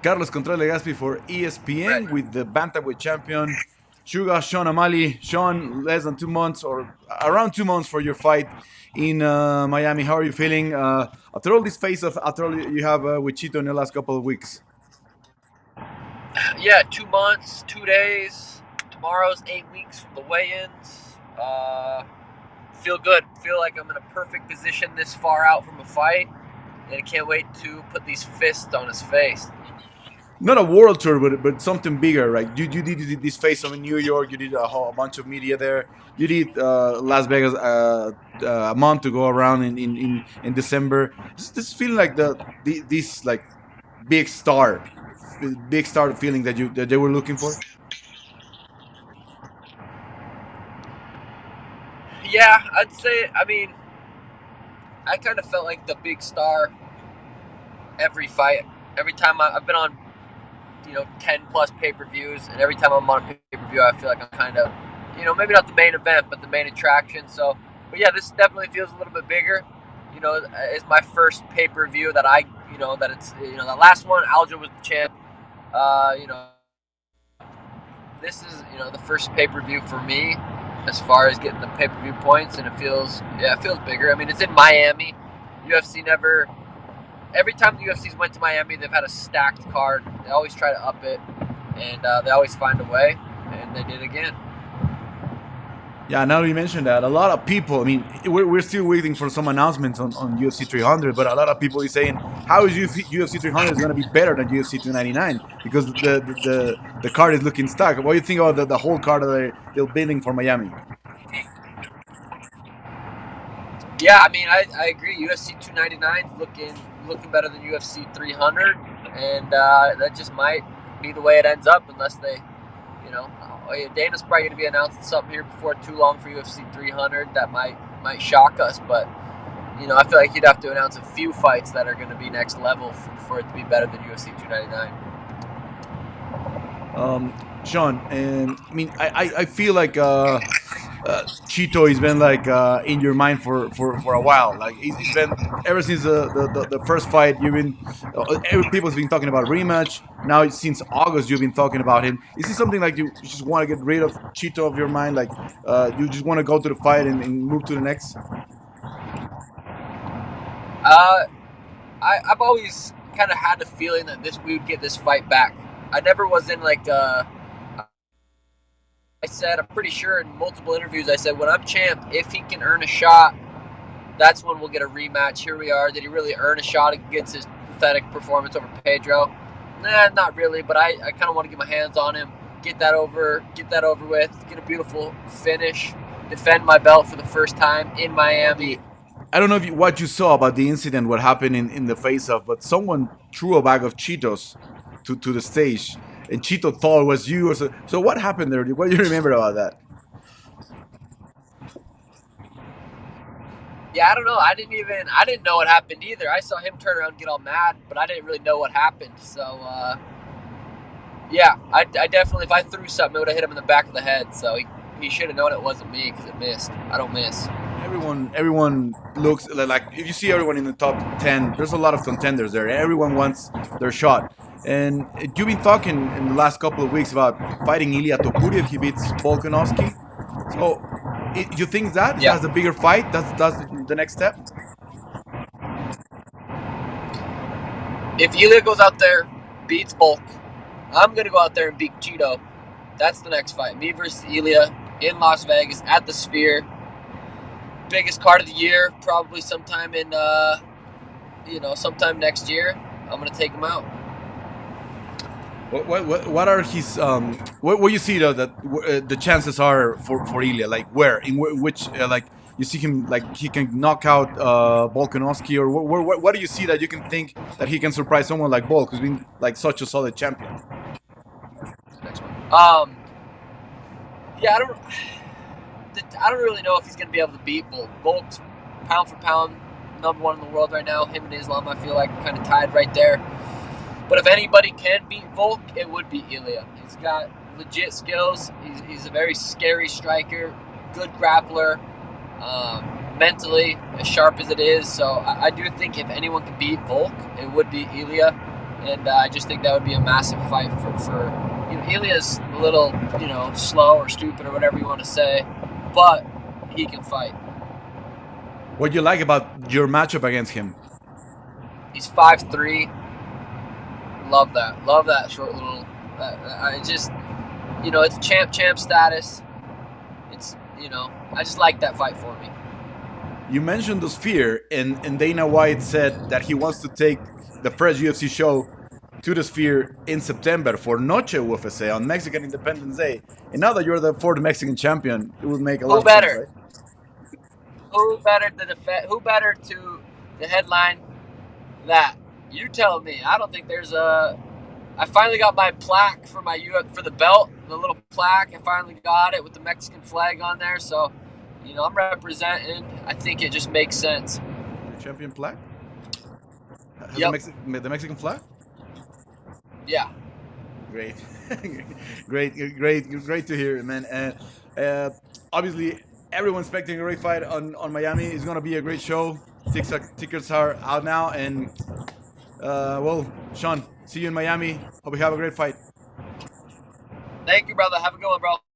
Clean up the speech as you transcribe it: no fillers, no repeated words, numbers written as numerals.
Carlos Contreras Legaspi for ESPN with the bantamweight champion, Sugar Sean O'Malley. Sean, less than 2 months or around 2 months for your fight in Miami. How are you feeling after all this face-off, after all you have with Chito in the last couple of weeks? Yeah, 2 months, 2 days. Tomorrow's 8 weeks from the weigh-ins. Feel good. Feel like I'm in a perfect position this far out from a fight, and I can't wait to put these fists on his face. Not a world tour, but something bigger, right? You did this face-off in New York. You did a bunch of media there. You did Las Vegas a month to go around in December. This feeling like this like big star, big star feeling that they were looking for. Yeah, I'd say. I mean, I kind of felt like the big star every fight. Every time I've been on, 10 plus pay-per-views, and every time I'm on a pay-per-view, I feel like I'm kind of, maybe not the main event, but the main attraction. So, but yeah, this definitely feels a little bit bigger. It's my first pay-per-view that that it's, the last one, Aljo was the champ. Uh, you know, this is, the first pay-per-view for me as far as getting the pay-per-view points, and it feels bigger. I mean, it's in Miami. UFC never. Every time the UFC's went to Miami, they've had a stacked card. They always try to up it, and they always find a way, and they did again. Yeah, now you mentioned that, a lot of people. I mean, we're still waiting for some announcements on UFC 300, but a lot of people is saying, how is UFC 300 is going to be better than UFC 299 because the card is looking stuck. What do you think about the whole card that they're building for Miami? Yeah, I mean, I agree. UFC 299 is looking better than UFC 300, and that just might be the way it ends up unless they, Dana's probably going to be announcing something here before too long for UFC 300 that might shock us, but I feel like he'd have to announce a few fights that are going to be next level for it to be better than UFC 299. Sean, and I mean, I feel like Chito has been like in your mind for a while. Like it's been ever since the first fight. You've been people's been talking about rematch. Now since August, you've been talking about him. Is this something like you just want to get rid of Chito of your mind? Like you just want to go to the fight and move to the next? Uh, I've always kind of had the feeling that we would get this fight back. I never was in like. I said, I'm pretty sure in multiple interviews, I said, when I'm champ, if he can earn a shot, that's when we'll get a rematch. Here we are. Did he really earn a shot against his pathetic performance over Pedro? Nah, not really, but I kind of want to get my hands on him, get that over with, get a beautiful finish, defend my belt for the first time in Miami. I don't know what you saw about the incident, what happened in the face-off, but someone threw a bag of Cheetos to the stage, and Chito thought it was you. Or so what happened there? What do you remember about that? Yeah, I don't know. I didn't know what happened either. I saw him turn around and get all mad, but I didn't really know what happened. So, yeah, I definitely, if I threw something, it would have hit him in the back of the head. So he should have known it wasn't me because it missed. I don't miss. Everyone looks like if you see everyone in the top 10, there's a lot of contenders there. Everyone wants their shot. And you've been talking in the last couple of weeks about fighting Ilia Topuria if he beats Volkanovski. So, you think that Yeah. that's the bigger fight? That's the next step. If Ilia goes out there, beats Bulk, I'm going to go out there and beat Chito. That's the next fight. Me versus Ilia in Las Vegas at the Sphere. Biggest card of the year, probably sometime in, sometime next year. I'm going to take him out. What are his what you see though that the chances are for Ilia, like where in which like you see him like he can knock out Volkanovski, or what do you see that you can think that he can surprise someone like Volk, who's been like such a solid champion? Next one. Yeah, I don't really know if he's going to be able to beat Volk. Volk's pound for pound #1 in the world right now. Him and Islam, I feel like, kind of tied right there. But if anybody can beat Volk, it would be Ilia. He's got legit skills. He's a very scary striker, good grappler, mentally as sharp as it is. So I do think if anyone can beat Volk, it would be Ilia. and I just think that would be a massive fight for Ilia's a little slow or stupid or whatever you want to say, but he can fight. What do you like about your matchup against him? He's 5'3". Love that. Love that short little. I just it's champ status. It's I just like that fight for me. You mentioned the Sphere, and Dana White said that he wants to take the first UFC show to the Sphere in September for Noche UFC on Mexican Independence Day. And now that you're the fourth Mexican champion, it would make a lot of sense, right? Who better to defend? Who better to the headline that? You tell me. I don't think there's a. I finally got my plaque for for the belt, the little plaque. I finally got it with the Mexican flag on there. So, I'm representing. I think it just makes sense. The champion plaque? Has Yep. the Mexican flag? Yeah. Great, great to hear, man. Obviously, everyone's expecting a great fight on Miami. It's gonna be a great show. Tickets are out now, and well, Sean, see you in Miami. Hope you have a great fight. Thank you, brother. Have a good one, bro.